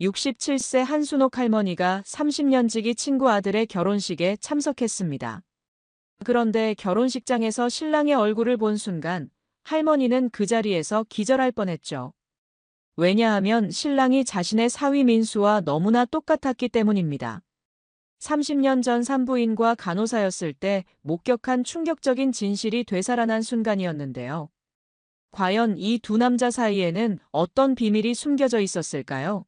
67세 한순옥 할머니가 30년 지기 친구 아들의 결혼식에 참석했습니다. 그런데 결혼식장에서 신랑의 얼굴을 본 순간 할머니는 그 자리에서 기절할 뻔했죠. 왜냐하면 신랑이 자신의 사위 민수와 너무나 똑같았기 때문입니다. 30년 전 산부인과 간호사였을 때 목격한 충격적인 진실이 되살아난 순간이었는데요. 과연 이 두 남자 사이에는 어떤 비밀이 숨겨져 있었을까요?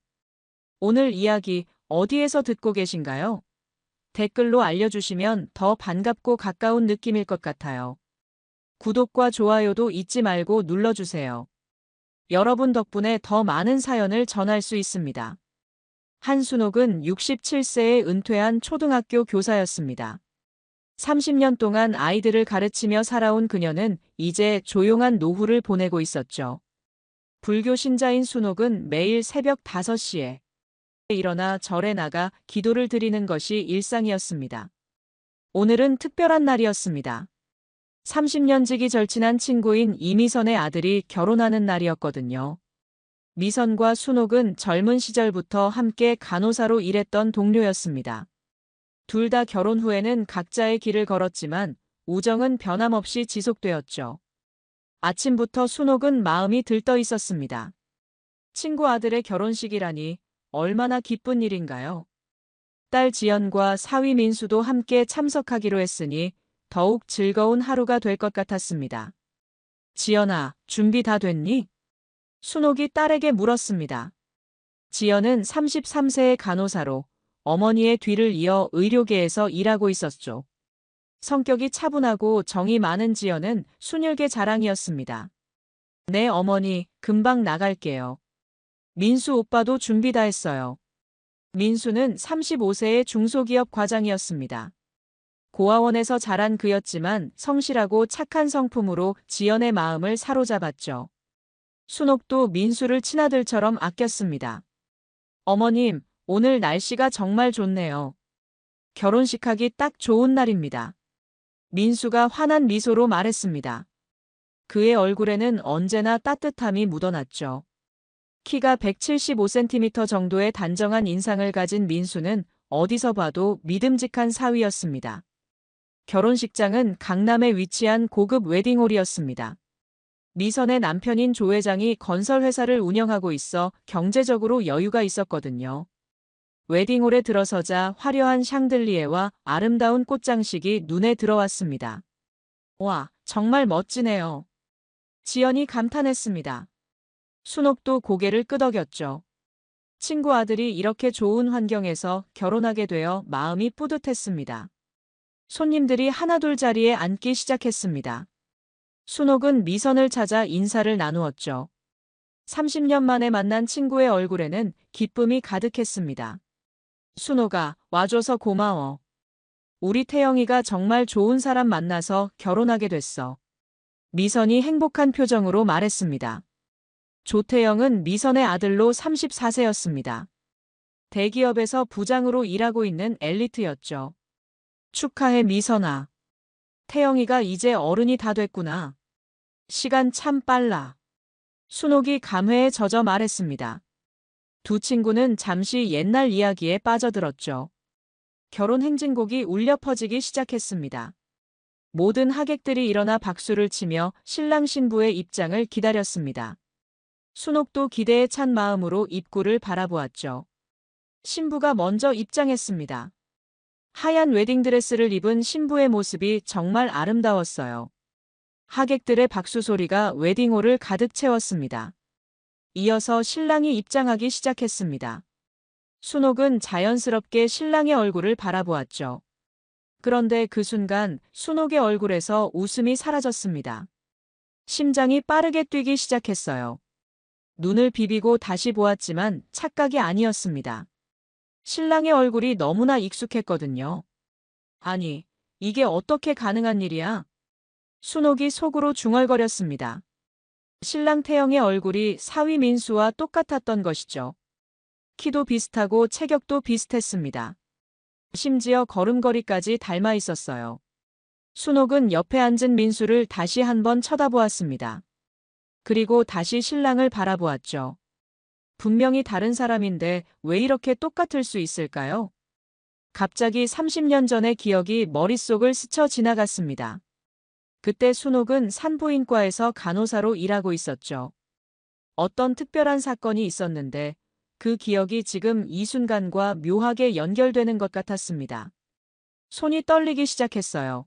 오늘 이야기 어디에서 듣고 계신가요? 댓글로 알려주시면 더 반갑고 가까운 느낌일 것 같아요. 구독과 좋아요도 잊지 말고 눌러주세요. 여러분 덕분에 더 많은 사연을 전할 수 있습니다. 한순옥은 67세에 은퇴한 초등학교 교사였습니다. 30년 동안 아이들을 가르치며 살아온 그녀는 이제 조용한 노후를 보내고 있었죠. 불교 신자인 순옥은 매일 새벽 5시에 일어나 절에 나가 기도를 드리는 것이 일상이었습니다. 오늘은 특별한 날이었습니다. 30년 지기 절친한 친구인 이미선의 아들이 결혼하는 날이었거든요. 미선과 순옥은 젊은 시절부터 함께 간호사로 일했던 동료였습니다. 둘 다 결혼 후에는 각자의 길을 걸었지만 우정은 변함없이 지속되었죠. 아침부터 순옥은 마음이 들떠 있었습니다. 친구 아들의 결혼식이라니 얼마나 기쁜 일인가요? 딸 지연과 사위 민수도 함께 참석하기로 했으니 더욱 즐거운 하루가 될 것 같았습니다. 지연아, 준비 다 됐니? 순옥이 딸에게 물었습니다. 지연은 33세의 간호사로 어머니의 뒤를 이어 의료계에서 일하고 있었죠. 성격이 차분하고 정이 많은 지연은 순혈계 자랑이었습니다. 네, 어머니, 금방 나갈게요. 민수 오빠도 준비 다 했어요. 민수는 35세의 중소기업 과장이었습니다. 고아원에서 자란 그였지만 성실하고 착한 성품으로 지연의 마음을 사로잡았죠. 순옥도 민수를 친아들처럼 아꼈습니다. 어머님, 오늘 날씨가 정말 좋네요. 결혼식하기 딱 좋은 날입니다. 민수가 환한 미소로 말했습니다. 그의 얼굴에는 언제나 따뜻함이 묻어났죠. 키가 175cm 정도의 단정한 인상을 가진 민수는 어디서 봐도 믿음직한 사위였습니다. 결혼식장은 강남에 위치한 고급 웨딩홀이었습니다. 미선의 남편인 조 회장이 건설회사를 운영하고 있어 경제적으로 여유가 있었거든요. 웨딩홀에 들어서자 화려한 샹들리에와 아름다운 꽃장식이 눈에 들어왔습니다. 와, 정말 멋지네요. 지연이 감탄했습니다. 순옥도 고개를 끄덕였죠. 친구 아들이 이렇게 좋은 환경에서 결혼하게 되어 마음이 뿌듯했습니다. 손님들이 하나둘 자리에 앉기 시작했습니다. 순옥은 미선을 찾아 인사를 나누었죠. 30년 만에 만난 친구의 얼굴에는 기쁨이 가득했습니다. 순옥아, 와줘서 고마워. 우리 태영이가 정말 좋은 사람 만나서 결혼하게 됐어. 미선이 행복한 표정으로 말했습니다. 조태영은 미선의 아들로 34세였습니다. 대기업에서 부장으로 일하고 있는 엘리트였죠. 축하해, 미선아. 태영이가 이제 어른이 다 됐구나. 시간 참 빨라. 순옥이 감회에 젖어 말했습니다. 두 친구는 잠시 옛날 이야기에 빠져들었죠. 결혼 행진곡이 울려 퍼지기 시작했습니다. 모든 하객들이 일어나 박수를 치며 신랑 신부의 입장을 기다렸습니다. 순옥도 기대에 찬 마음으로 입구를 바라보았죠. 신부가 먼저 입장했습니다. 하얀 웨딩드레스를 입은 신부의 모습이 정말 아름다웠어요. 하객들의 박수 소리가 웨딩홀을 가득 채웠습니다. 이어서 신랑이 입장하기 시작했습니다. 순옥은 자연스럽게 신랑의 얼굴을 바라보았죠. 그런데 그 순간 순옥의 얼굴에서 웃음이 사라졌습니다. 심장이 빠르게 뛰기 시작했어요. 눈을 비비고 다시 보았지만 착각이 아니었습니다. 신랑의 얼굴이 너무나 익숙했거든요. 아니, 이게 어떻게 가능한 일이야? 순옥이 속으로 중얼거렸습니다. 신랑 태영의 얼굴이 사위 민수와 똑같았던 것이죠. 키도 비슷하고 체격도 비슷했습니다. 심지어 걸음걸이까지 닮아 있었어요. 순옥은 옆에 앉은 민수를 다시 한번 쳐다보았습니다. 그리고 다시 신랑을 바라보았죠. 분명히 다른 사람인데 왜 이렇게 똑같을 수 있을까요? 갑자기 30년 전의 기억이 머릿속을 스쳐 지나갔습니다. 그때 순옥은 산부인과에서 간호사로 일하고 있었죠. 어떤 특별한 사건이 있었는데 그 기억이 지금 이 순간과 묘하게 연결되는 것 같았습니다. 손이 떨리기 시작했어요.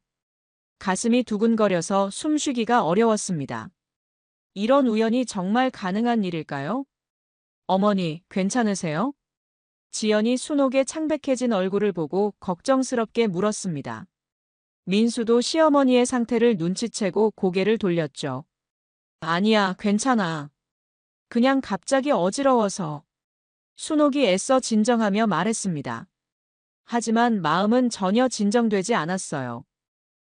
가슴이 두근거려서 숨쉬기가 어려웠습니다. 이런 우연이 정말 가능한 일일까요? 어머니, 괜찮으세요? 지연이 순옥의 창백해진 얼굴을 보고 걱정스럽게 물었습니다. 민수도 시어머니의 상태를 눈치채고 고개를 돌렸죠. 아니야, 괜찮아. 그냥 갑자기 어지러워서. 순옥이 애써 진정하며 말했습니다. 하지만 마음은 전혀 진정되지 않았어요.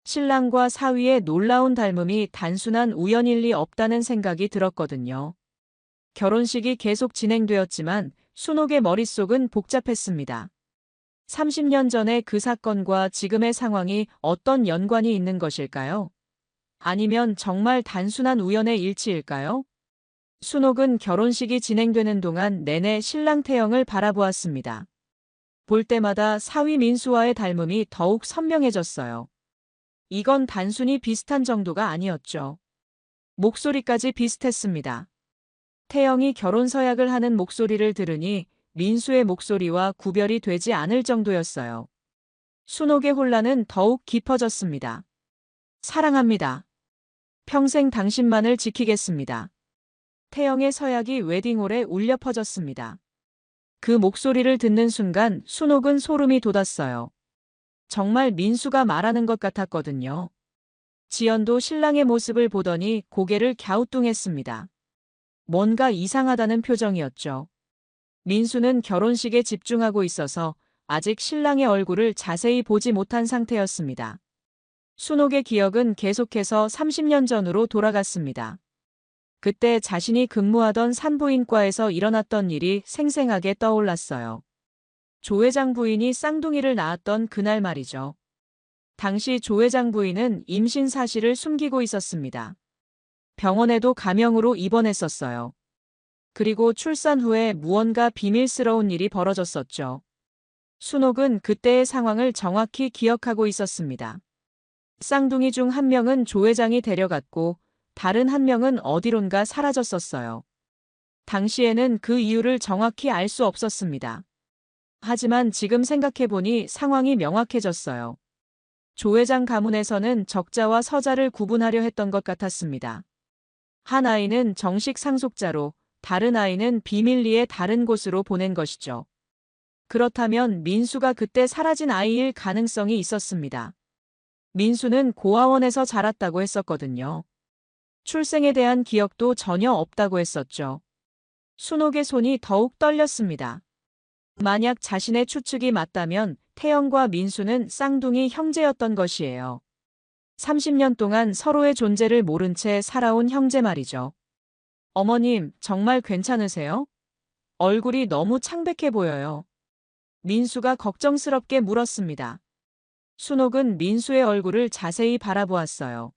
신랑과 사위의 놀라운 닮음이 단순한 우연일 리 없다는 생각이 들었거든요. 결혼식이 계속 진행되었지만 순옥의 머릿속은 복잡했습니다. 30년 전의 그 사건과 지금의 상황이 어떤 연관이 있는 것일까요? 아니면 정말 단순한 우연의 일치일까요? 순옥은 결혼식이 진행되는 동안 내내 신랑 태영을 바라보았습니다. 볼 때마다 사위 민수와의 닮음이 더욱 선명해졌어요. 이건 단순히 비슷한 정도가 아니었죠. 목소리까지 비슷했습니다. 태영이 결혼 서약을 하는 목소리를 들으니 민수의 목소리와 구별이 되지 않을 정도였어요. 순옥의 혼란은 더욱 깊어졌습니다. 사랑합니다. 평생 당신만을 지키겠습니다. 태영의 서약이 웨딩홀에 울려 퍼졌습니다. 그 목소리를 듣는 순간 순옥은 소름이 돋았어요. 정말 민수가 말하는 것 같았거든요. 지연도 신랑의 모습을 보더니 고개를 갸우뚱했습니다. 뭔가 이상하다는 표정이었죠. 민수는 결혼식에 집중하고 있어서 아직 신랑의 얼굴을 자세히 보지 못한 상태였습니다. 순옥의 기억은 계속해서 30년 전으로 돌아갔습니다. 그때 자신이 근무하던 산부인과에서 일어났던 일이 생생하게 떠올랐어요. 조 회장 부인이 쌍둥이를 낳았던 그날 말이죠. 당시 조 회장 부인은 임신 사실을 숨기고 있었습니다. 병원에도 감염으로 입원했었어요. 그리고 출산 후에 무언가 비밀스러운 일이 벌어졌었죠. 순옥은 그때의 상황을 정확히 기억하고 있었습니다. 쌍둥이 중 한 명은 조 회장이 데려갔고 다른 한 명은 어디론가 사라졌었어요. 당시에는 그 이유를 정확히 알 수 없었습니다. 하지만 지금 생각해보니 상황이 명확해졌어요. 조 회장 가문에서는 적자와 서자를 구분하려 했던 것 같았습니다. 한 아이는 정식 상속자로 다른 아이는 비밀리에 다른 곳으로 보낸 것이죠. 그렇다면 민수가 그때 사라진 아이일 가능성이 있었습니다. 민수는 고아원에서 자랐다고 했었거든요. 출생에 대한 기억도 전혀 없다고 했었죠. 순옥의 손이 더욱 떨렸습니다. 만약 자신의 추측이 맞다면 태영과 민수는 쌍둥이 형제였던 것이에요. 30년 동안 서로의 존재를 모른 채 살아온 형제 말이죠. 어머님, 정말 괜찮으세요? 얼굴이 너무 창백해 보여요. 민수가 걱정스럽게 물었습니다. 순옥은 민수의 얼굴을 자세히 바라보았어요.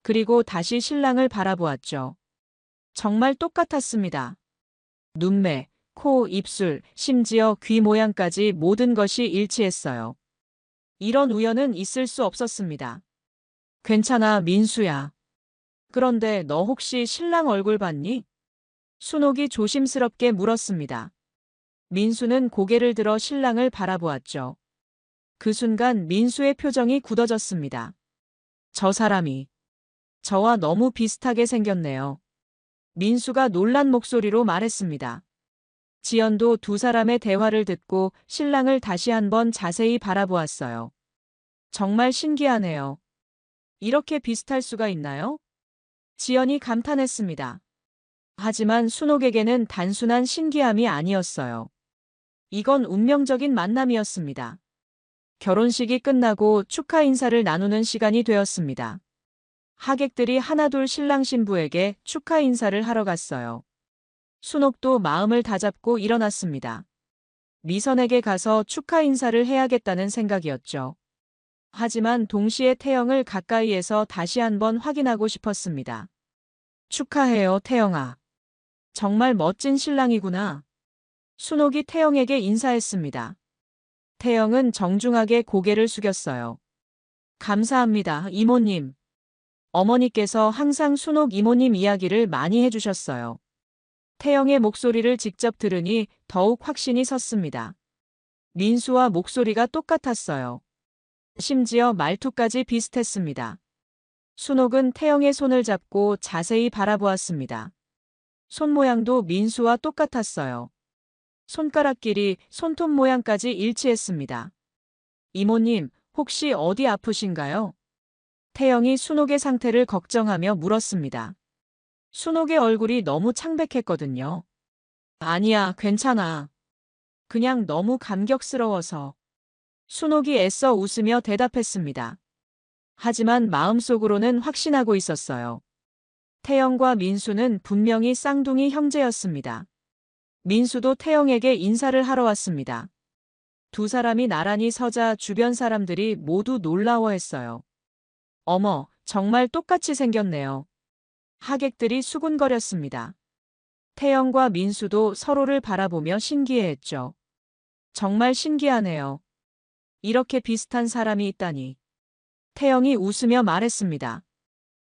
그리고 다시 신랑을 바라보았죠. 정말 똑같았습니다. 눈매, 코, 입술, 심지어 귀 모양까지 모든 것이 일치했어요. 이런 우연은 있을 수 없었습니다. 괜찮아, 민수야. 그런데 너 혹시 신랑 얼굴 봤니? 순옥이 조심스럽게 물었습니다. 민수는 고개를 들어 신랑을 바라보았죠. 그 순간 민수의 표정이 굳어졌습니다. 저 사람이 저와 너무 비슷하게 생겼네요. 민수가 놀란 목소리로 말했습니다. 지연도 두 사람의 대화를 듣고 신랑을 다시 한번 자세히 바라보았어요. 정말 신기하네요. 이렇게 비슷할 수가 있나요? 지연이 감탄했습니다. 하지만 순옥에게는 단순한 신기함이 아니었어요. 이건 운명적인 만남이었습니다. 결혼식이 끝나고 축하 인사를 나누는 시간이 되었습니다. 하객들이 하나둘 신랑 신부에게 축하 인사를 하러 갔어요. 순옥도 마음을 다잡고 일어났습니다. 미선에게 가서 축하 인사를 해야겠다는 생각이었죠. 하지만 동시에 태영을 가까이에서 다시 한번 확인하고 싶었습니다. 축하해요, 태영아. 정말 멋진 신랑이구나. 순옥이 태영에게 인사했습니다. 태영은 정중하게 고개를 숙였어요. 감사합니다, 이모님. 어머니께서 항상 순옥 이모님 이야기를 많이 해주셨어요. 태영의 목소리를 직접 들으니 더욱 확신이 섰습니다. 민수와 목소리가 똑같았어요. 심지어 말투까지 비슷했습니다. 순옥은 태영의 손을 잡고 자세히 바라보았습니다. 손 모양도 민수와 똑같았어요. 손가락끼리 손톱 모양까지 일치했습니다. 이모님, 혹시 어디 아프신가요? 태영이 순옥의 상태를 걱정하며 물었습니다. 순옥의 얼굴이 너무 창백했거든요. 아니야, 괜찮아. 그냥 너무 감격스러워서. 순옥이 애써 웃으며 대답했습니다. 하지만 마음속으로는 확신하고 있었어요. 태영과 민수는 분명히 쌍둥이 형제였습니다. 민수도 태영에게 인사를 하러 왔습니다. 두 사람이 나란히 서자 주변 사람들이 모두 놀라워했어요. 어머, 정말 똑같이 생겼네요. 하객들이 수군거렸습니다. 태영과 민수도 서로를 바라보며 신기해했죠. 정말 신기하네요. 이렇게 비슷한 사람이 있다니. 태영이 웃으며 말했습니다.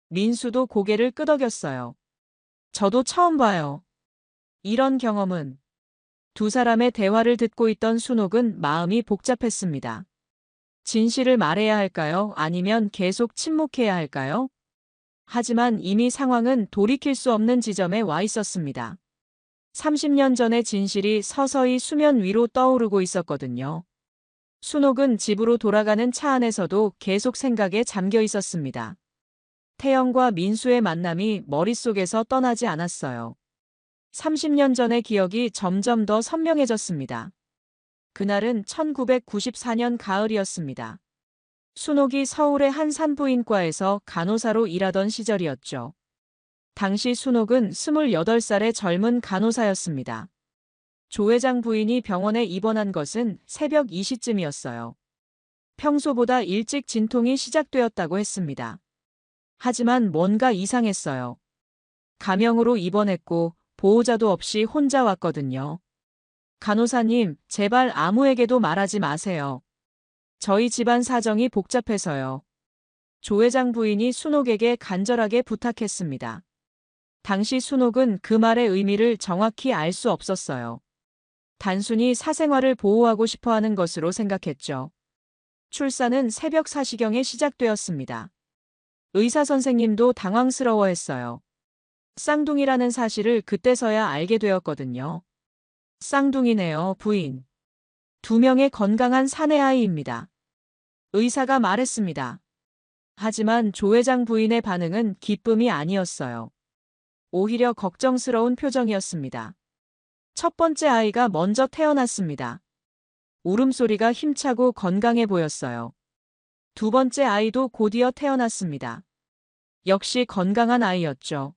민수도 고개를 끄덕였어요. 저도 처음 봐요. 이런 경험은. 두 사람의 대화를 듣고 있던 순옥은 마음이 복잡했습니다. 진실을 말해야 할까요? 아니면 계속 침묵해야 할까요? 하지만 이미 상황은 돌이킬 수 없는 지점에 와 있었습니다. 30년 전의 진실이 서서히 수면 위로 떠오르고 있었거든요. 순옥은 집으로 돌아가는 차 안에서도 계속 생각에 잠겨 있었습니다. 태영과 민수의 만남이 머릿속에서 떠나지 않았어요. 30년 전의 기억이 점점 더 선명해졌습니다. 그날은 1994년 가을이었습니다. 순옥이 서울의 한 산부인과에서 간호사로 일하던 시절이었죠. 당시 순옥은 28살의 젊은 간호사였습니다. 조 회장 부인이 병원에 입원한 것은 새벽 2시쯤이었어요. 평소보다 일찍 진통이 시작되었다고 했습니다. 하지만 뭔가 이상했어요. 가명으로 입원했고 보호자도 없이 혼자 왔거든요. 간호사님, 제발 아무에게도 말하지 마세요. 저희 집안 사정이 복잡해서요. 조 회장 부인이 순옥에게 간절하게 부탁했습니다. 당시 순옥은 그 말의 의미를 정확히 알 수 없었어요. 단순히 사생활을 보호하고 싶어 하는 것으로 생각했죠. 출산은 새벽 4시경에 시작되었습니다. 의사 선생님도 당황스러워했어요. 쌍둥이라는 사실을 그때서야 알게 되었거든요. 쌍둥이네요, 부인. 2명의 건강한 사내 아이입니다. 의사가 말했습니다. 하지만 조 회장 부인의 반응은 기쁨이 아니었어요. 오히려 걱정스러운 표정이었습니다. 첫 번째 아이가 먼저 태어났습니다. 울음소리가 힘차고 건강해 보였어요. 두 번째 아이도 곧이어 태어났습니다. 역시 건강한 아이였죠.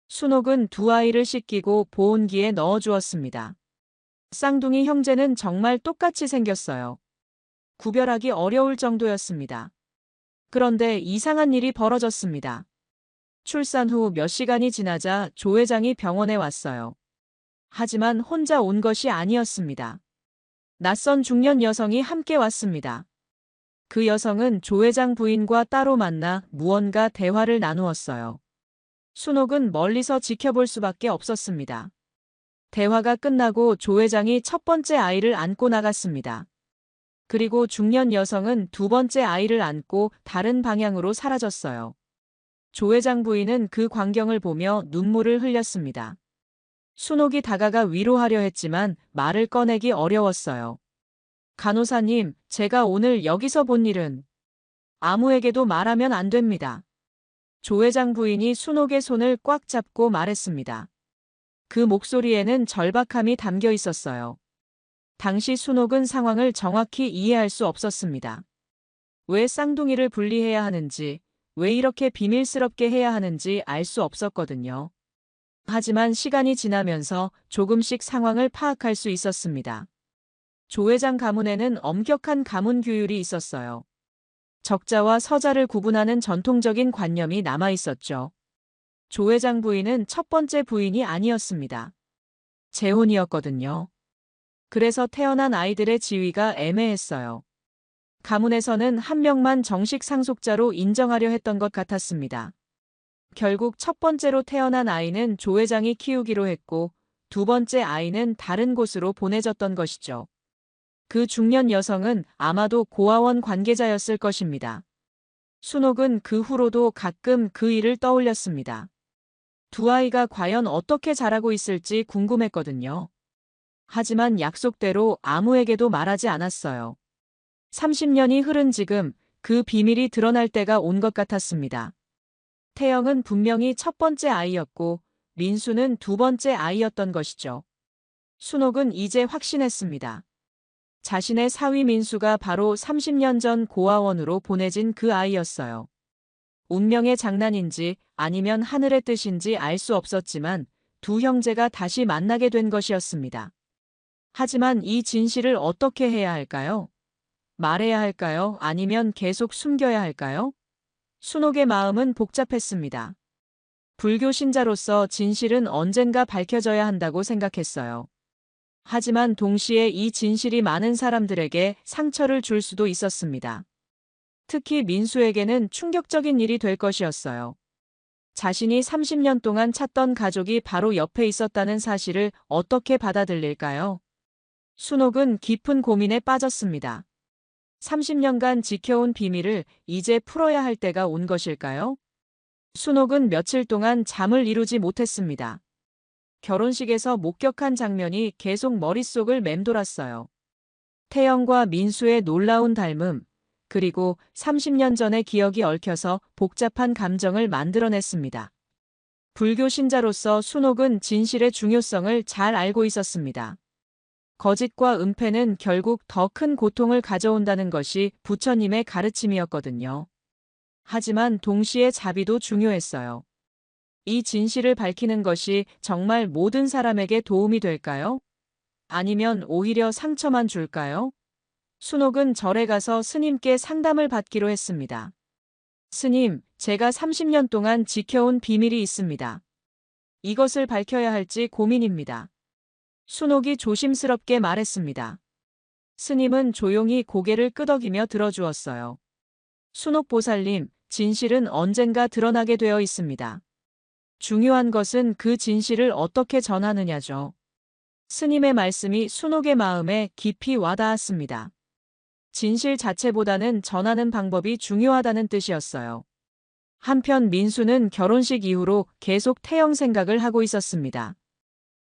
순옥은 두 아이를 씻기고 보온기에 넣어주었습니다. 쌍둥이 형제는 정말 똑같이 생겼어요. 구별하기 어려울 정도였습니다. 그런데 이상한 일이 벌어졌습니다. 출산 후 몇 시간이 지나자 조 회장이 병원에 왔어요. 하지만 혼자 온 것이 아니었습니다. 낯선 중년 여성이 함께 왔습니다. 그 여성은 조 회장 부인과 따로 만나 무언가 대화를 나누었어요. 순옥은 멀리서 지켜볼 수밖에 없었습니다. 대화가 끝나고 조 회장이 첫 번째 아이를 안고 나갔습니다. 그리고 중년 여성은 두 번째 아이를 안고 다른 방향으로 사라졌어요. 조 회장 부인은 그 광경을 보며 눈물을 흘렸습니다. 순옥이 다가가 위로하려 했지만 말을 꺼내기 어려웠어요. 간호사님, 제가 오늘 여기서 본 일은 아무에게도 말하면 안 됩니다. 조 회장 부인이 순옥의 손을 꽉 잡고 말했습니다. 그 목소리에는 절박함이 담겨 있었어요. 당시 순옥은 상황을 정확히 이해할 수 없었습니다. 왜 쌍둥이를 분리해야 하는지, 왜 이렇게 비밀스럽게 해야 하는지 알 수 없었거든요. 하지만 시간이 지나면서 조금씩 상황을 파악할 수 있었습니다. 조 회장 가문에는 엄격한 가문 규율이 있었어요. 적자와 서자를 구분하는 전통적인 관념이 남아 있었죠. 조 회장 부인은 첫 번째 부인이 아니었습니다. 재혼이었거든요. 그래서 태어난 아이들의 지위가 애매했어요. 가문에서는 한 명만 정식 상속자로 인정하려 했던 것 같았습니다. 결국 첫 번째로 태어난 아이는 조 회장이 키우기로 했고 두 번째 아이는 다른 곳으로 보내졌던 것이죠. 그 중년 여성은 아마도 고아원 관계자였을 것입니다. 순옥은 그 후로도 가끔 그 일을 떠올렸습니다. 두 아이가 과연 어떻게 자라고 있을지 궁금했거든요. 하지만 약속대로 아무에게도 말하지 않았어요. 30년이 흐른 지금 그 비밀이 드러날 때가 온 것 같았습니다. 태영은 분명히 첫 번째 아이였고 민수는 두 번째 아이였던 것이죠. 순옥은 이제 확신했습니다. 자신의 사위 민수가 바로 30년 전 고아원으로 보내진 그 아이였어요. 운명의 장난인지 아니면 하늘의 뜻인지 알 수 없었지만 두 형제가 다시 만나게 된 것이었습니다. 하지만 이 진실을 어떻게 해야 할까요? 말해야 할까요? 아니면 계속 숨겨야 할까요? 순옥의 마음은 복잡했습니다. 불교 신자로서 진실은 언젠가 밝혀져야 한다고 생각했어요. 하지만 동시에 이 진실이 많은 사람들에게 상처를 줄 수도 있었습니다. 특히 민수에게는 충격적인 일이 될 것이었어요. 자신이 30년 동안 찾던 가족이 바로 옆에 있었다는 사실을 어떻게 받아들일까요? 순옥은 깊은 고민에 빠졌습니다. 30년간 지켜온 비밀을 이제 풀어야 할 때가 온 것일까요? 순옥은 며칠 동안 잠을 이루지 못했습니다. 결혼식에서 목격한 장면이 계속 머릿속을 맴돌았어요. 태영과 민수의 놀라운 닮음, 그리고 30년 전의 기억이 얽혀서 복잡한 감정을 만들어냈습니다. 불교 신자로서 순옥은 진실의 중요성을 잘 알고 있었습니다. 거짓과 은폐는 결국 더 큰 고통을 가져온다는 것이 부처님의 가르침이었거든요. 하지만 동시에 자비도 중요했어요. 이 진실을 밝히는 것이 정말 모든 사람에게 도움이 될까요? 아니면 오히려 상처만 줄까요? 순옥은 절에 가서 스님께 상담을 받기로 했습니다. 스님, 제가 30년 동안 지켜온 비밀이 있습니다. 이것을 밝혀야 할지 고민입니다. 순옥이 조심스럽게 말했습니다. 스님은 조용히 고개를 끄덕이며 들어주었어요. 순옥 보살님, 진실은 언젠가 드러나게 되어 있습니다. 중요한 것은 그 진실을 어떻게 전하느냐죠. 스님의 말씀이 순옥의 마음에 깊이 와닿았습니다. 진실 자체보다는 전하는 방법이 중요하다는 뜻이었어요. 한편 민수는 결혼식 이후로 계속 태영 생각을 하고 있었습니다.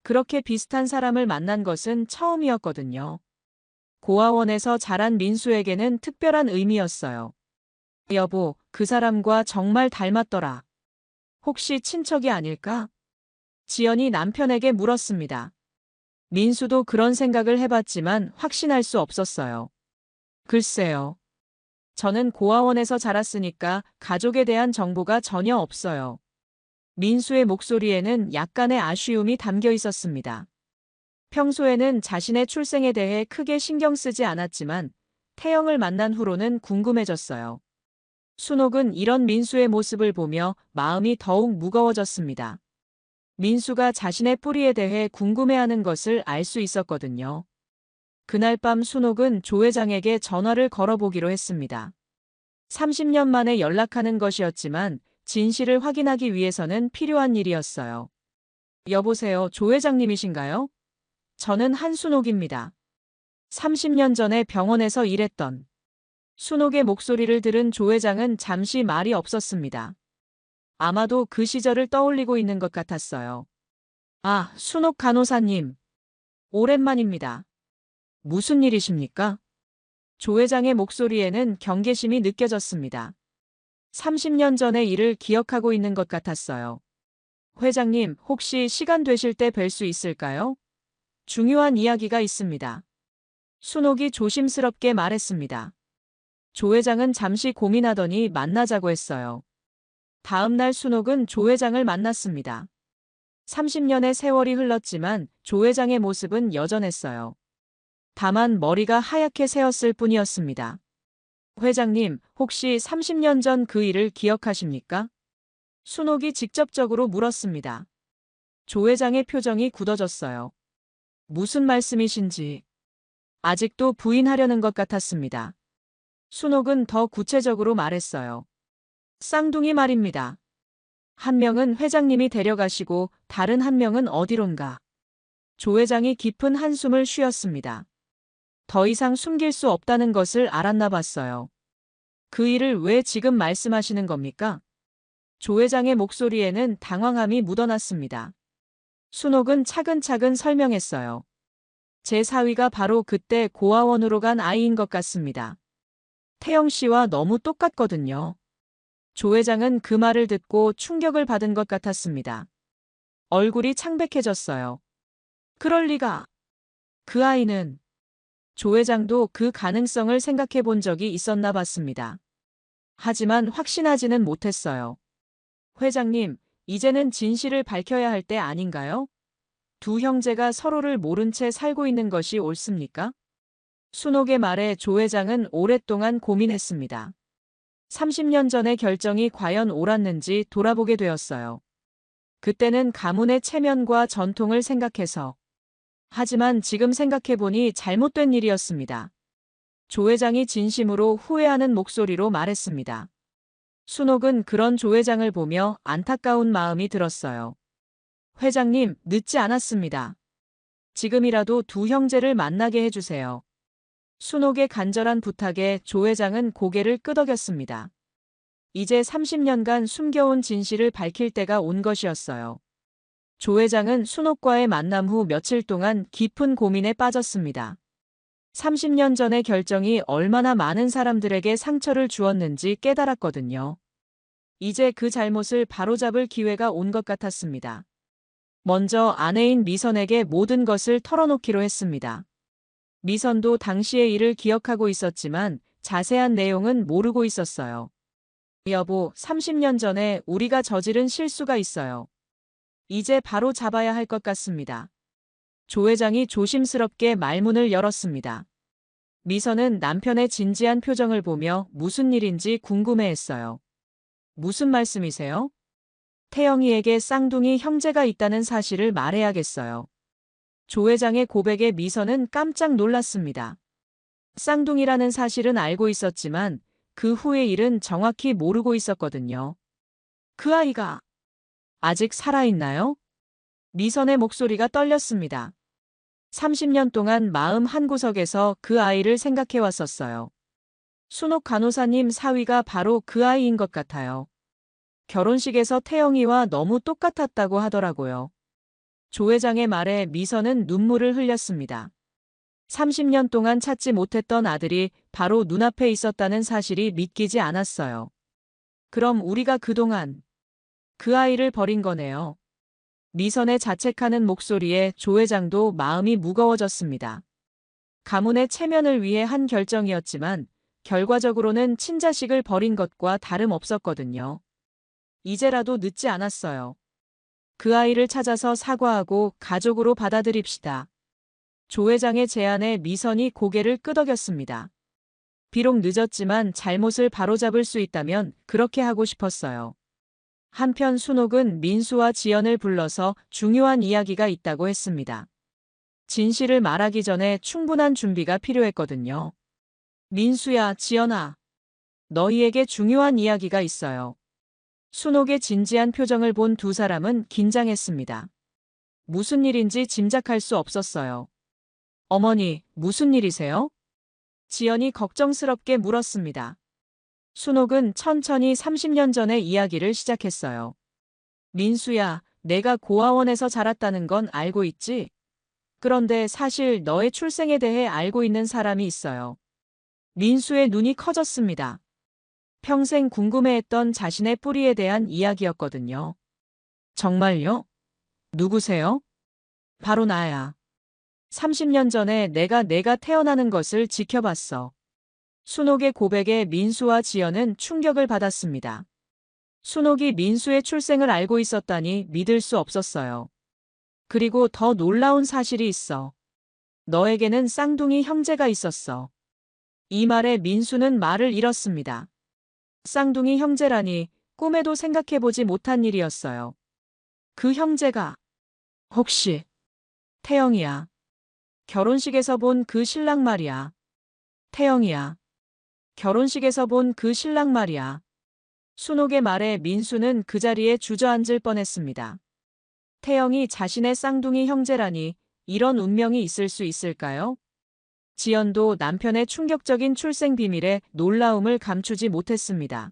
그렇게 비슷한 사람을 만난 것은 처음이었거든요. 고아원에서 자란 민수에게는 특별한 의미였어요. 여보, 그 사람과 정말 닮았더라. 혹시 친척이 아닐까? 지연이 남편에게 물었습니다. 민수도 그런 생각을 해봤지만 확신할 수 없었어요. 글쎄요. 저는 고아원에서 자랐으니까 가족에 대한 정보가 전혀 없어요. 민수의 목소리에는 약간의 아쉬움이 담겨 있었습니다. 평소에는 자신의 출생에 대해 크게 신경 쓰지 않았지만 태영을 만난 후로는 궁금해졌어요. 순옥은 이런 민수의 모습을 보며 마음이 더욱 무거워졌습니다. 민수가 자신의 뿌리에 대해 궁금해하는 것을 알 수 있었거든요. 그날 밤 순옥은 조 회장에게 전화를 걸어보기로 했습니다. 30년 만에 연락하는 것이었지만 진실을 확인하기 위해서는 필요한 일이었어요. 여보세요, 조 회장님이신가요? 저는 한순옥입니다. 30년 전에 병원에서 일했던. 순옥의 목소리를 들은 조 회장은 잠시 말이 없었습니다. 아마도 그 시절을 떠올리고 있는 것 같았어요. 아, 순옥 간호사님. 오랜만입니다. 무슨 일이십니까? 조 회장의 목소리에는 경계심이 느껴졌습니다. 30년 전의 일을 기억하고 있는 것 같았어요. 회장님, 혹시 시간 되실 때 뵐 수 있을까요? 중요한 이야기가 있습니다. 순옥이 조심스럽게 말했습니다. 조 회장은 잠시 고민하더니 만나자고 했어요. 다음 날 순옥은 조 회장을 만났습니다. 30년의 세월이 흘렀지만 조 회장의 모습은 여전했어요. 다만 머리가 하얗게 새었을 뿐이었습니다. 회장님, 혹시 30년 전 그 일을 기억하십니까? 순옥이 직접적으로 물었습니다. 조 회장의 표정이 굳어졌어요. 무슨 말씀이신지 아직도 부인하려는 것 같았습니다. 순옥은 더 구체적으로 말했어요. 쌍둥이 말입니다. 한 명은 회장님이 데려가시고 다른 한 명은 어디론가. 조 회장이 깊은 한숨을 쉬었습니다. 더 이상 숨길 수 없다는 것을 알았나 봤어요. 그 일을 왜 지금 말씀하시는 겁니까? 조 회장의 목소리에는 당황함이 묻어났습니다. 순옥은 차근차근 설명했어요. 제 사위가 바로 그때 고아원으로 간 아이인 것 같습니다. 태영 씨와 너무 똑같거든요. 조 회장은 그 말을 듣고 충격을 받은 것 같았습니다. 얼굴이 창백해졌어요. 그럴 리가. 그 아이는 조 회장도 그 가능성을 생각해 본 적이 있었나 봤습니다. 하지만 확신하지는 못했어요. 회장님, 이제는 진실을 밝혀야 할 때 아닌가요? 두 형제가 서로를 모른 채 살고 있는 것이 옳습니까? 순옥의 말에 조 회장은 오랫동안 고민했습니다. 30년 전의 결정이 과연 옳았는지 돌아보게 되었어요. 그때는 가문의 체면과 전통을 생각해서. 하지만 지금 생각해보니 잘못된 일이었습니다. 조 회장이 진심으로 후회하는 목소리로 말했습니다. 순옥은 그런 조 회장을 보며 안타까운 마음이 들었어요. 회장님, 늦지 않았습니다. 지금이라도 두 형제를 만나게 해주세요. 순옥의 간절한 부탁에 조 회장은 고개를 끄덕였습니다. 이제 30년간 숨겨온 진실을 밝힐 때가 온 것이었어요. 조 회장은 순옥과의 만남 후 며칠 동안 깊은 고민에 빠졌습니다. 30년 전의 결정이 얼마나 많은 사람들에게 상처를 주었는지 깨달았거든요. 이제 그 잘못을 바로잡을 기회가 온 것 같았습니다. 먼저 아내인 미선에게 모든 것을 털어놓기로 했습니다. 미선도 당시의 일을 기억하고 있었지만 자세한 내용은 모르고 있었어요. 여보, 30년 전에 우리가 저지른 실수가 있어요. 이제 바로 잡아야 할 것 같습니다. 조 회장이 조심스럽게 말문을 열었습니다. 미선은 남편의 진지한 표정을 보며 무슨 일인지 궁금해했어요. 무슨 말씀이세요? 태영이에게 쌍둥이 형제가 있다는 사실을 말해야겠어요. 조 회장의 고백에 미선은 깜짝 놀랐습니다. 쌍둥이라는 사실은 알고 있었지만 그 후의 일은 정확히 모르고 있었거든요. 그 아이가 아직 살아있나요? 미선의 목소리가 떨렸습니다. 30년 동안 마음 한구석에서 그 아이를 생각해왔었어요. 순옥 간호사님 사위가 바로 그 아이인 것 같아요. 결혼식에서 태영이와 너무 똑같았다고 하더라고요. 조 회장의 말에 미선은 눈물을 흘렸습니다. 30년 동안 찾지 못했던 아들이 바로 눈앞에 있었다는 사실이 믿기지 않았어요. 그럼 우리가 그동안 그 아이를 버린 거네요. 미선의 자책하는 목소리에 조 회장도 마음이 무거워졌습니다. 가문의 체면을 위해 한 결정이었지만 결과적으로는 친자식을 버린 것과 다름없었거든요. 이제라도 늦지 않았어요. 그 아이를 찾아서 사과하고 가족으로 받아들입시다. 조 회장의 제안에 미선이 고개를 끄덕였습니다. 비록 늦었지만 잘못을 바로잡을 수 있다면 그렇게 하고 싶었어요. 한편 순옥은 민수와 지연을 불러서 중요한 이야기가 있다고 했습니다. 진실을 말하기 전에 충분한 준비가 필요했거든요. 민수야, 지연아. 너희에게 중요한 이야기가 있어요. 순옥의 진지한 표정을 본 두 사람은 긴장했습니다. 무슨 일인지 짐작할 수 없었어요. 어머니, 무슨 일이세요? 지연이 걱정스럽게 물었습니다. 순옥은 천천히 30년 전의 이야기를 시작했어요. 민수야, 내가 고아원에서 자랐다는 건 알고 있지? 그런데 사실 너의 출생에 대해 알고 있는 사람이 있어요. 민수의 눈이 커졌습니다. 평생 궁금해했던 자신의 뿌리에 대한 이야기였거든요. 정말요? 누구세요? 바로 나야. 30년 전에 내가 태어나는 것을 지켜봤어. 순옥의 고백에 민수와 지연은 충격을 받았습니다. 순옥이 민수의 출생을 알고 있었다니 믿을 수 없었어요. 그리고 더 놀라운 사실이 있어. 너에게는 쌍둥이 형제가 있었어. 이 말에 민수는 말을 잃었습니다. 쌍둥이 형제라니, 꿈에도 생각해보지 못한 일이었어요. 그 형제가 혹시 태영이야. 결혼식에서 본 그 신랑 말이야. 태영이야. 결혼식에서 본 그 신랑 말이야. 순옥의 말에 민수는 그 자리에 주저앉을 뻔했습니다. 태영이 자신의 쌍둥이 형제라니 이런 운명이 있을 수 있을까요? 지연도 남편의 충격적인 출생 비밀에 놀라움을 감추지 못했습니다.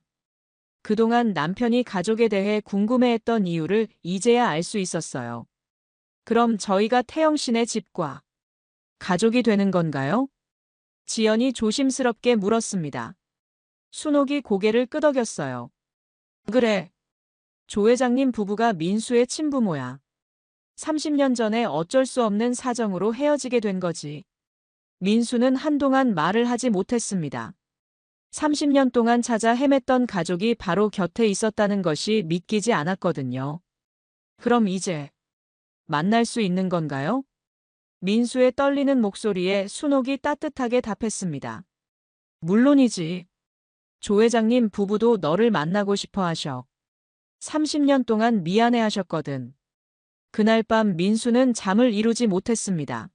그동안 남편이 가족에 대해 궁금해했던 이유를 이제야 알 수 있었어요. 그럼 저희가 태영 씨네 집과 가족이 되는 건가요? 지연이 조심스럽게 물었습니다. 순옥이 고개를 끄덕였어요. 그래. 조 회장님 부부가 민수의 친부모야. 30년 전에 어쩔 수 없는 사정으로 헤어지게 된 거지. 민수는 한동안 말을 하지 못했습니다. 30년 동안 찾아 헤맸던 가족이 바로 곁에 있었다는 것이 믿기지 않았거든요. 그럼 이제 만날 수 있는 건가요? 민수의 떨리는 목소리에 순옥이 따뜻하게 답했습니다. 물론이지. 조 회장님 부부도 너를 만나고 싶어 하셔. 30년 동안 미안해 하셨거든. 그날 밤 민수는 잠을 이루지 못했습니다.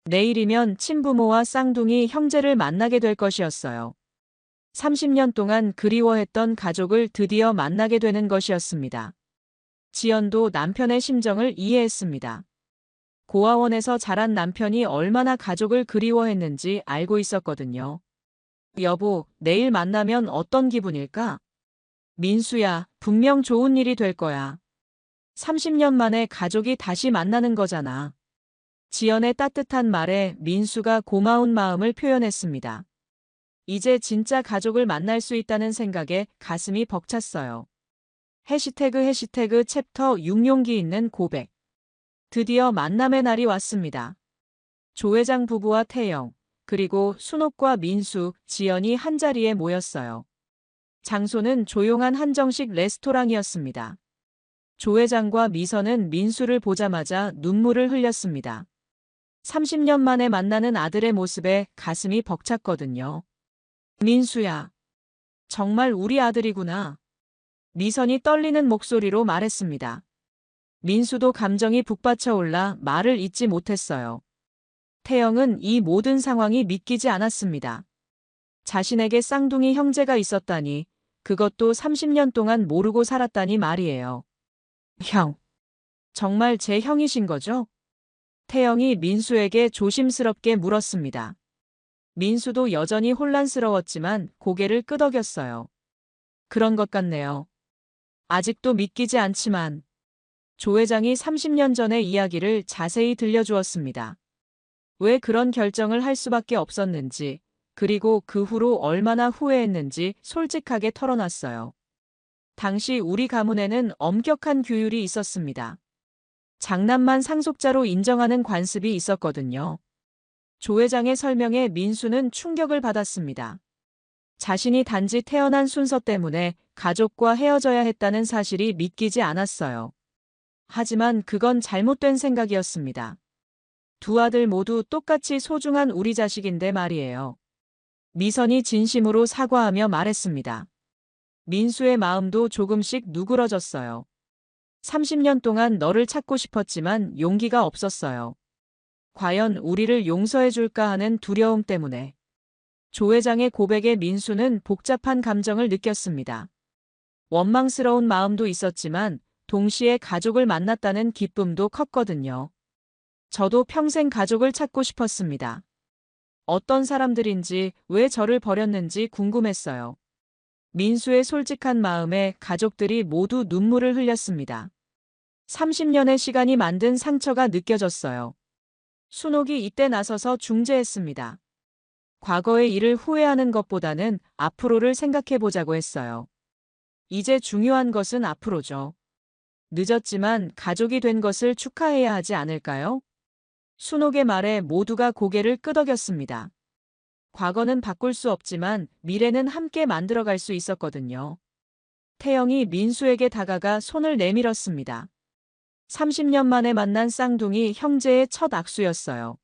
내일이면 친부모와 쌍둥이 형제를 만나게 될 것이었어요. 30년 동안 그리워했던 가족을 드디어 만나게 되는 것이었습니다. 지연도 남편의 심정을 이해했습니다. 고아원에서 자란 남편이 얼마나 가족을 그리워했는지 알고 있었거든요. 여보, 내일 만나면 어떤 기분일까? 민수야, 분명 좋은 일이 될 거야. 30년 만에 가족이 다시 만나는 거잖아. 지연의 따뜻한 말에 민수가 고마운 마음을 표현했습니다. 이제 진짜 가족을 만날 수 있다는 생각에 가슴이 벅찼어요. 해시태그 챕터 6 용기 있는 고백. 드디어 만남의 날이 왔습니다. 조 회장 부부와 태영, 그리고 순옥과 민수, 지연이 한자리에 모였어요. 장소는 조용한 한정식 레스토랑이었습니다. 조 회장과 미선은 민수를 보자마자 눈물을 흘렸습니다. 30년 만에 만나는 아들의 모습에 가슴이 벅찼거든요. 민수야, 정말 우리 아들이구나. 미선이 떨리는 목소리로 말했습니다. 민수도 감정이 북받쳐 올라 말을 잇지 못했어요. 태영은 이 모든 상황이 믿기지 않았습니다. 자신에게 쌍둥이 형제가 있었다니, 그것도 30년 동안 모르고 살았다니 말이에요. 형, 정말 제 형이신 거죠? 태영이 민수에게 조심스럽게 물었습니다. 민수도 여전히 혼란스러웠지만 고개를 끄덕였어요. 그런 것 같네요. 아직도 믿기지 않지만 조 회장이 30년 전의 이야기를 자세히 들려주었습니다. 왜 그런 결정을 할 수밖에 없었는지, 그리고 그 후로 얼마나 후회했는지 솔직하게 털어놨어요. 당시 우리 가문에는 엄격한 규율이 있었습니다. 장남만 상속자로 인정하는 관습이 있었거든요. 조 회장의 설명에 민수는 충격을 받았습니다. 자신이 단지 태어난 순서 때문에 가족과 헤어져야 했다는 사실이 믿기지 않았어요. 하지만 그건 잘못된 생각이었습니다. 두 아들 모두 똑같이 소중한 우리 자식인데 말이에요. 미선이 진심으로 사과하며 말했습니다. 민수의 마음도 조금씩 누그러졌어요. 30년 동안 너를 찾고 싶었지만 용기가 없었어요. 과연 우리를 용서해 줄까 하는 두려움 때문에. 조 회장의 고백에 민수는 복잡한 감정을 느꼈습니다. 원망스러운 마음도 있었지만 동시에 가족을 만났다는 기쁨도 컸거든요. 저도 평생 가족을 찾고 싶었습니다. 어떤 사람들인지 왜 저를 버렸는지 궁금했어요. 민수의 솔직한 마음에 가족들이 모두 눈물을 흘렸습니다. 30년의 시간이 만든 상처가 느껴졌어요. 순옥이 이때 나서서 중재했습니다. 과거의 일을 후회하는 것보다는 앞으로를 생각해보자고 했어요. 이제 중요한 것은 앞으로죠. 늦었지만 가족이 된 것을 축하해야 하지 않을까요? 순옥의 말에 모두가 고개를 끄덕였습니다. 과거는 바꿀 수 없지만 미래는 함께 만들어갈 수 있었거든요. 태영이 민수에게 다가가 손을 내밀었습니다. 30년 만에 만난 쌍둥이 형제의 첫 악수였어요.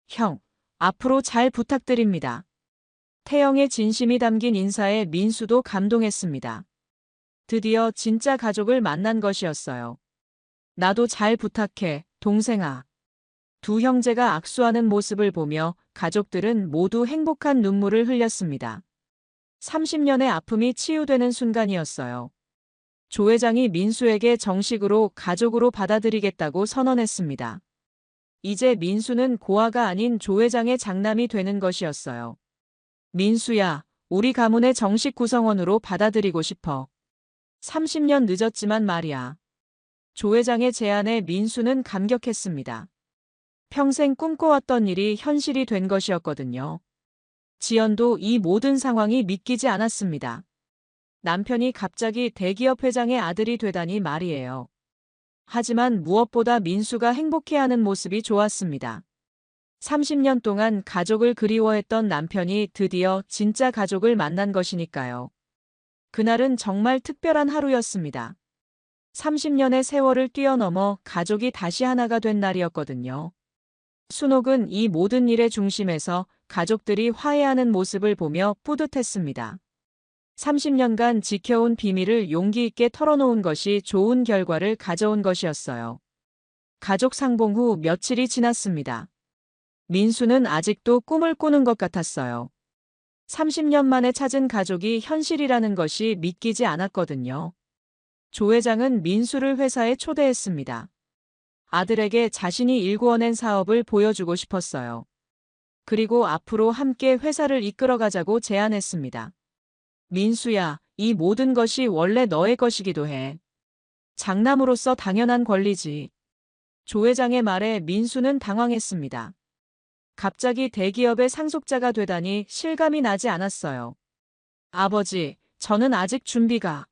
형, 앞으로 잘 부탁드립니다. 태영의 진심이 담긴 인사에 민수도 감동했습니다. 드디어 진짜 가족을 만난 것이었어요. 나도 잘 부탁해, 동생아. 두 형제가 악수하는 모습을 보며 가족들은 모두 행복한 눈물을 흘렸습니다. 30년의 아픔이 치유되는 순간이었어요. 조 회장이 민수에게 정식으로 가족으로 받아들이겠다고 선언했습니다. 이제 민수는 고아가 아닌 조 회장의 장남이 되는 것이었어요. 민수야, 우리 가문의 정식 구성원으로 받아들이고 싶어. 30년 늦었지만 말이야. 조 회장의 제안에 민수는 감격했습니다. 평생 꿈꿔왔던 일이 현실이 된 것이었거든요. 지연도 이 모든 상황이 믿기지 않았습니다. 남편이 갑자기 대기업 회장의 아들이 되다니 말이에요. 하지만 무엇보다 민수가 행복해하는 모습이 좋았습니다. 30년 동안 가족을 그리워했던 남편이 드디어 진짜 가족을 만난 것이니까요. 그날은 정말 특별한 하루였습니다. 30년의 세월을 뛰어넘어 가족이 다시 하나가 된 날이었거든요. 순옥은 이 모든 일의 중심에서 가족들이 화해하는 모습을 보며 뿌듯했습니다. 30년간 지켜온 비밀을 용기 있게 털어놓은 것이 좋은 결과를 가져온 것이었어요. 가족 상봉 후 며칠이 지났습니다. 민수는 아직도 꿈을 꾸는 것 같았어요. 30년 만에 찾은 가족이 현실이라는 것이 믿기지 않았거든요. 조 회장은 민수를 회사에 초대했습니다. 아들에게 자신이 일구어낸 사업을 보여주고 싶었어요. 그리고 앞으로 함께 회사를 이끌어가자고 제안했습니다. 민수야, 이 모든 것이 원래 너의 것이기도 해. 장남으로서 당연한 권리지. 조 회장의 말에 민수는 당황했습니다. 갑자기 대기업의 상속자가 되다니 실감이 나지 않았어요. 아버지, 저는 아직 준비가.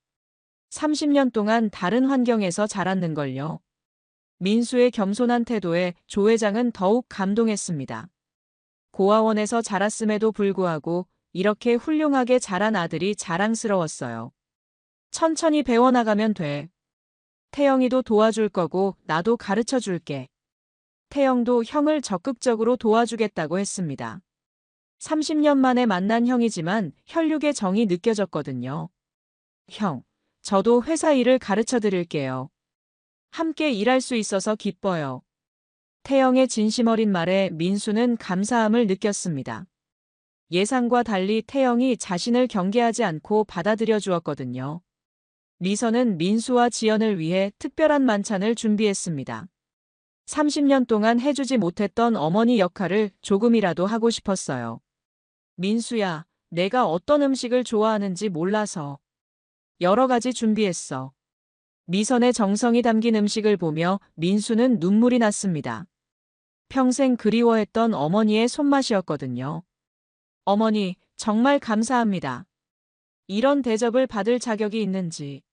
30년 동안 다른 환경에서 자랐는걸요. 민수의 겸손한 태도에 조 회장은 더욱 감동했습니다. 고아원에서 자랐음에도 불구하고 이렇게 훌륭하게 자란 아들이 자랑스러웠어요. 천천히 배워나가면 돼. 태영이도 도와줄 거고 나도 가르쳐 줄게. 태영도 형을 적극적으로 도와주겠다고 했습니다. 30년 만에 만난 형이지만 혈육의 정이 느껴졌거든요. 형, 저도 회사 일을 가르쳐 드릴게요. 함께 일할 수 있어서 기뻐요. 태영의 진심 어린 말에 민수는 감사함을 느꼈습니다. 예상과 달리 태영이 자신을 경계하지 않고 받아들여 주었거든요. 미선은 민수와 지연을 위해 특별한 만찬을 준비했습니다. 30년 동안 해주지 못했던 어머니 역할을 조금이라도 하고 싶었어요. 민수야, 내가 어떤 음식을 좋아하는지 몰라서 여러 가지 준비했어. 미선의 정성이 담긴 음식을 보며 민수는 눈물이 났습니다. 평생 그리워했던 어머니의 손맛이었거든요. 어머니, 정말 감사합니다. 이런 대접을 받을 자격이 있는지.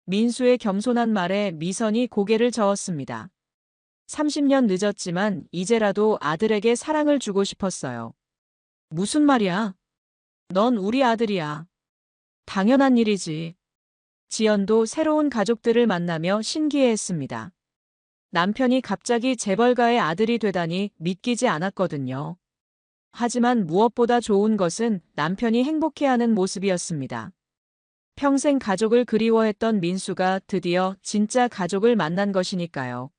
민수의 겸손한 말에 미선이 고개를 저었습니다. 30년 늦었지만 이제라도 아들에게 사랑을 주고 싶었어요. 무슨 말이야? 넌 우리 아들이야. 당연한 일이지. 지연도 새로운 가족들을 만나며 신기해했습니다. 남편이 갑자기 재벌가의 아들이 되다니 믿기지 않았거든요. 하지만 무엇보다 좋은 것은 남편이 행복해하는 모습이었습니다. 평생 가족을 그리워했던 민수가 드디어 진짜 가족을 만난 것이니까요.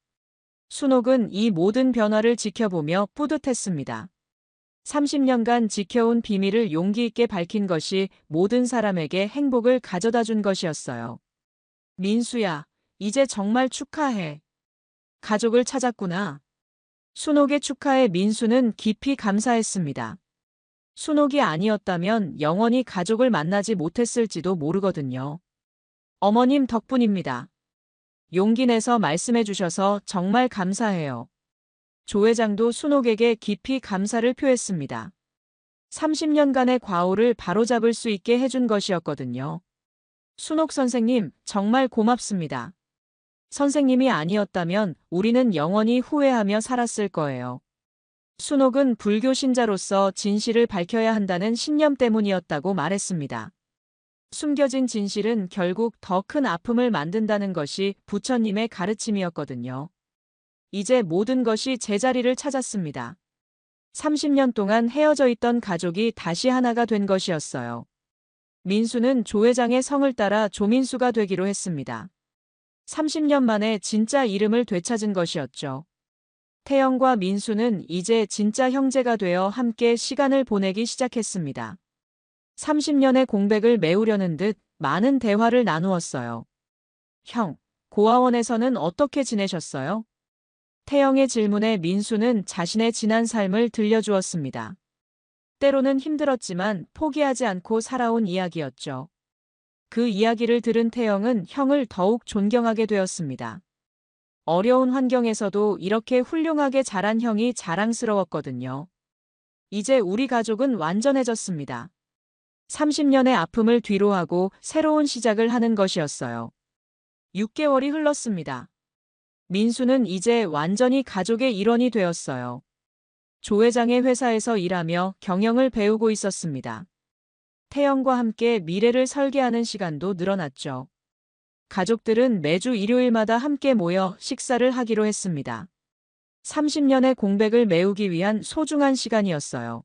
순옥은 이 모든 변화를 지켜보며 뿌듯했습니다. 30년간 지켜온 비밀을 용기 있게 밝힌 것이 모든 사람에게 행복을 가져다 준 것이었어요. 민수야, 이제 정말 축하해. 가족을 찾았구나. 순옥의 축하에 민수는 깊이 감사했습니다. 순옥이 아니었다면 영원히 가족을 만나지 못했을지도 모르거든요. 어머님 덕분입니다. 용기 내서 말씀해 주셔서 정말 감사해요. 조 회장도 순옥에게 깊이 감사를 표했습니다. 30년간의 과오를 바로잡을 수 있게 해준 것이었거든요. 순옥 선생님, 정말 고맙습니다. 선생님이 아니었다면 우리는 영원히 후회하며 살았을 거예요. 순옥은 불교 신자로서 진실을 밝혀야 한다는 신념 때문이었다고 말했습니다. 숨겨진 진실은 결국 더 큰 아픔을 만든다는 것이 부처님의 가르침이었거든요. 이제 모든 것이 제자리를 찾았습니다. 30년 동안 헤어져 있던 가족이 다시 하나가 된 것이었어요. 민수는 조 회장의 성을 따라 조민수가 되기로 했습니다. 30년 만에 진짜 이름을 되찾은 것이었죠. 태영과 민수는 이제 진짜 형제가 되어 함께 시간을 보내기 시작했습니다. 30년의 공백을 메우려는 듯 많은 대화를 나누었어요. 형, 고아원에서는 어떻게 지내셨어요? 태영의 질문에 민수는 자신의 지난 삶을 들려주었습니다. 때로는 힘들었지만 포기하지 않고 살아온 이야기였죠. 그 이야기를 들은 태영은 형을 더욱 존경하게 되었습니다. 어려운 환경에서도 이렇게 훌륭하게 자란 형이 자랑스러웠거든요. 이제 우리 가족은 완전해졌습니다. 30년의 아픔을 뒤로하고 새로운 시작을 하는 것이었어요. 6개월이 흘렀습니다. 민수는 이제 완전히 가족의 일원이 되었어요. 조 회장의 회사에서 일하며 경영을 배우고 있었습니다. 태영과 함께 미래를 설계하는 시간도 늘어났죠. 가족들은 매주 일요일마다 함께 모여 식사를 하기로 했습니다. 30년의 공백을 메우기 위한 소중한 시간이었어요.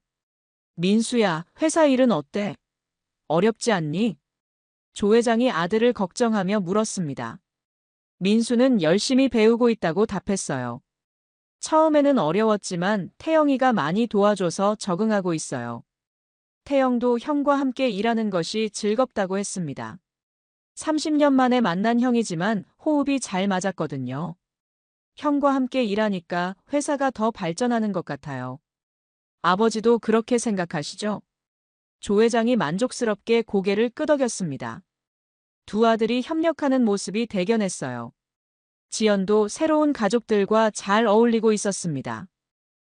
민수야, 회사 일은 어때? 어렵지 않니? 조 회장이 아들을 걱정하며 물었습니다. 민수는 열심히 배우고 있다고 답했어요. 처음에는 어려웠지만 태영이가 많이 도와줘서 적응하고 있어요. 태영도 형과 함께 일하는 것이 즐겁다고 했습니다. 30년 만에 만난 형이지만 호흡이 잘 맞았거든요. 형과 함께 일하니까 회사가 더 발전하는 것 같아요. 아버지도 그렇게 생각하시죠? 조 회장이 만족스럽게 고개를 끄덕였습니다. 두 아들이 협력하는 모습이 대견했어요. 지연도 새로운 가족들과 잘 어울리고 있었습니다.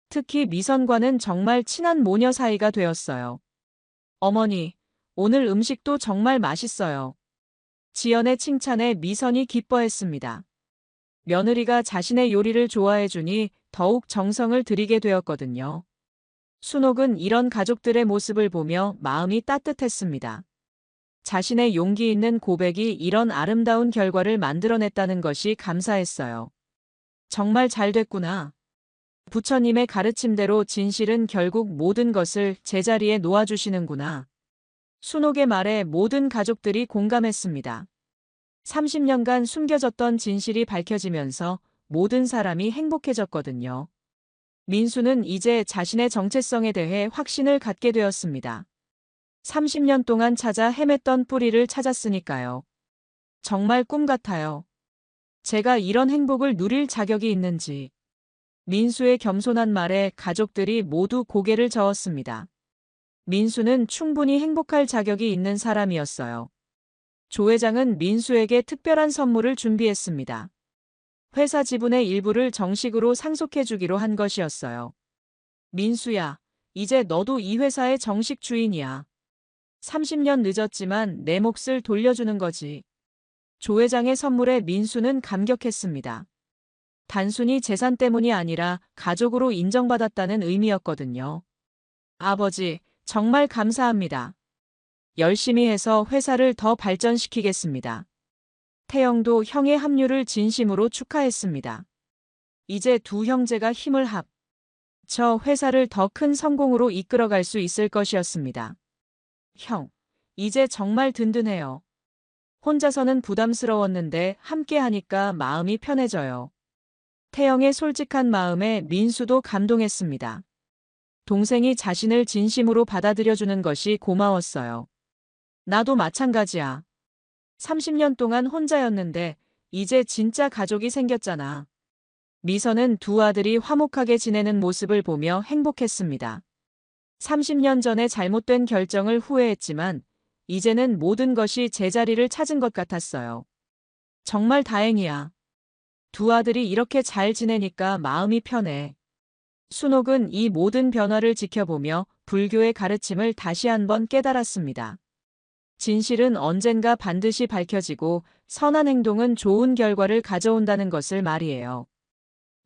특히 미선과는 정말 친한 모녀 사이가 되었어요. 어머니, 오늘 음식도 정말 맛있어요. 지연의 칭찬에 미선이 기뻐했습니다. 며느리가 자신의 요리를 좋아해주니 더욱 정성을 들이게 되었거든요. 순옥은 이런 가족들의 모습을 보며 마음이 따뜻했습니다. 자신의 용기 있는 고백이 이런 아름다운 결과를 만들어냈다는 것이 감사했어요. 정말 잘 됐구나. 부처님의 가르침대로 진실은 결국 모든 것을 제자리에 놓아주시는구나. 순옥의 말에 모든 가족들이 공감했습니다. 30년간 숨겨졌던 진실이 밝혀지면서 모든 사람이 행복해졌거든요. 민수는 이제 자신의 정체성에 대해 확신을 갖게 되었습니다. 30년 동안 찾아 헤맸던 뿌리를 찾았으니까요. 정말 꿈 같아요. 제가 이런 행복을 누릴 자격이 있는지. 민수의 겸손한 말에 가족들이 모두 고개를 저었습니다. 민수는 충분히 행복할 자격이 있는 사람이었어요. 조 회장은 민수에게 특별한 선물을 준비했습니다. 회사 지분의 일부를 정식으로 상속해주기로 한 것이었어요. 민수야, 이제 너도 이 회사의 정식 주인이야. 30년 늦었지만 내 몫을 돌려주는 거지. 조 회장의 선물에 민수는 감격했습니다. 단순히 재산 때문이 아니라 가족으로 인정받았다는 의미였거든요. 아버지, 정말 감사합니다. 열심히 해서 회사를 더 발전시키겠습니다. 태영도 형의 합류를 진심으로 축하했습니다. 이제 두 형제가 힘을 합쳐 회사를 더 큰 성공으로 이끌어갈 수 있을 것이었습니다. 형, 이제 정말 든든해요. 혼자서는 부담스러웠는데 함께 하니까 마음이 편해져요. 태영의 솔직한 마음에 민수도 감동했습니다. 동생이 자신을 진심으로 받아들여주는 것이 고마웠어요. 나도 마찬가지야. 30년 동안 혼자였는데 이제 진짜 가족이 생겼잖아. 미선은 두 아들이 화목하게 지내는 모습을 보며 행복했습니다. 30년 전에 잘못된 결정을 후회했지만 이제는 모든 것이 제자리를 찾은 것 같았어요. 정말 다행이야. 두 아들이 이렇게 잘 지내니까 마음이 편해. 순옥은 이 모든 변화를 지켜보며 불교의 가르침을 다시 한번 깨달았습니다. 진실은 언젠가 반드시 밝혀지고 선한 행동은 좋은 결과를 가져온다는 것을 말이에요.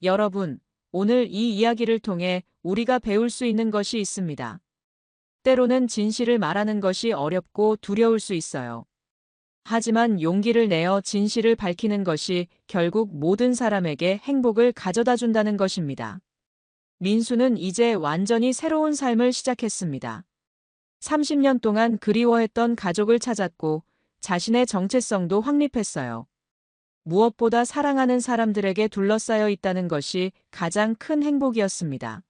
여러분, 오늘 이 이야기를 통해 우리가 배울 수 있는 것이 있습니다. 때로는 진실을 말하는 것이 어렵고 두려울 수 있어요. 하지만 용기를 내어 진실을 밝히는 것이 결국 모든 사람에게 행복을 가져다 준다는 것입니다. 민수는 이제 완전히 새로운 삶을 시작했습니다. 30년 동안 그리워했던 가족을 찾았고 자신의 정체성도 확립했어요. 무엇보다 사랑하는 사람들에게 둘러싸여 있다는 것이 가장 큰 행복이었습니다.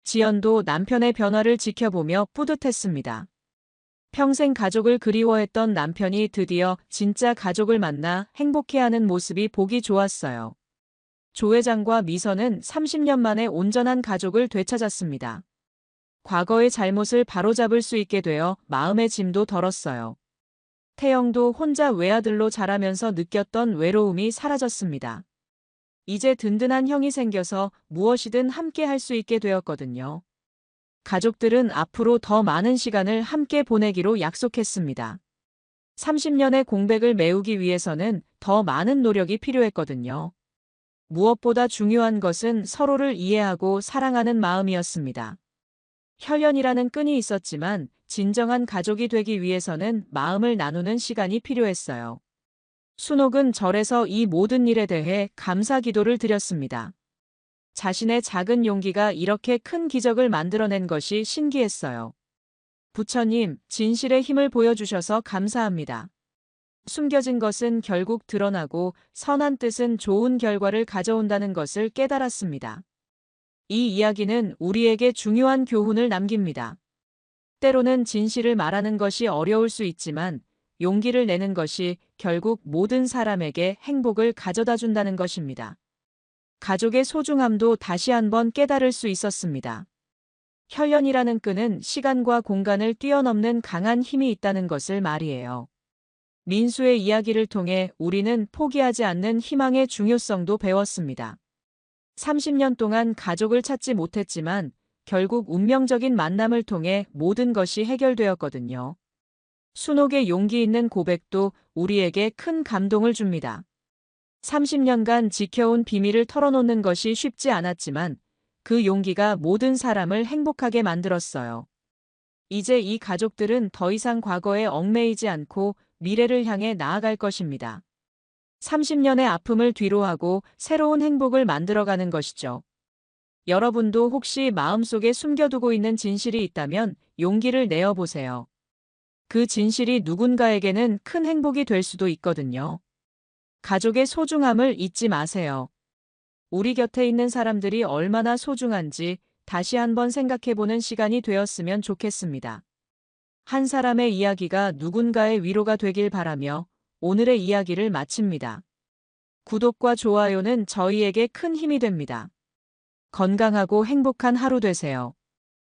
지연도 남편의 변화를 지켜보며 뿌듯했습니다. 평생 가족을 그리워했던 남편이 드디어 진짜 가족을 만나 행복해하는 모습이 보기 좋았어요. 조 회장과 미선은 30년 만에 온전한 가족을 되찾았습니다. 과거의 잘못을 바로잡을 수 있게 되어 마음의 짐도 덜었어요. 태영도 혼자 외아들로 자라면서 느꼈던 외로움이 사라졌습니다. 이제 든든한 형이 생겨서 무엇이든 함께 할 수 있게 되었거든요. 가족들은 앞으로 더 많은 시간을 함께 보내기로 약속했습니다. 30년의 공백을 메우기 위해서는 더 많은 노력이 필요했거든요. 무엇보다 중요한 것은 서로를 이해하고 사랑하는 마음이었습니다. 혈연이라는 끈이 있었지만 진정한 가족이 되기 위해서는 마음을 나누는 시간이 필요했어요. 순옥은 절에서 이 모든 일에 대해 감사 기도를 드렸습니다. 자신의 작은 용기가 이렇게 큰 기적을 만들어낸 것이 신기했어요. 부처님, 진실의 힘을 보여주셔서 감사합니다. 숨겨진 것은 결국 드러나고 선한 뜻은 좋은 결과를 가져온다는 것을 깨달았습니다. 이 이야기는 우리에게 중요한 교훈을 남깁니다. 때로는 진실을 말하는 것이 어려울 수 있지만 용기를 내는 것이 결국 모든 사람에게 행복을 가져다 준다는 것입니다. 가족의 소중함도 다시 한번 깨달을 수 있었습니다. 혈연이라는 끈은 시간과 공간을 뛰어넘는 강한 힘이 있다는 것을 말이에요. 민수의 이야기를 통해 우리는 포기하지 않는 희망의 중요성도 배웠습니다. 30년 동안 가족을 찾지 못했지만 결국 운명적인 만남을 통해 모든 것이 해결되었거든요. 순옥의 용기 있는 고백도 우리에게 큰 감동을 줍니다. 30년간 지켜온 비밀을 털어놓는 것이 쉽지 않았지만 그 용기가 모든 사람을 행복하게 만들었어요. 이제 이 가족들은 더 이상 과거에 얽매이지 않고 미래를 향해 나아갈 것입니다. 30년의 아픔을 뒤로하고 새로운 행복을 만들어가는 것이죠. 여러분도 혹시 마음속에 숨겨두고 있는 진실이 있다면 용기를 내어보세요. 그 진실이 누군가에게는 큰 행복이 될 수도 있거든요. 가족의 소중함을 잊지 마세요. 우리 곁에 있는 사람들이 얼마나 소중한지 다시 한번 생각해보는 시간이 되었으면 좋겠습니다. 한 사람의 이야기가 누군가의 위로가 되길 바라며 오늘의 이야기를 마칩니다. 구독과 좋아요는 저희에게 큰 힘이 됩니다. 건강하고 행복한 하루 되세요.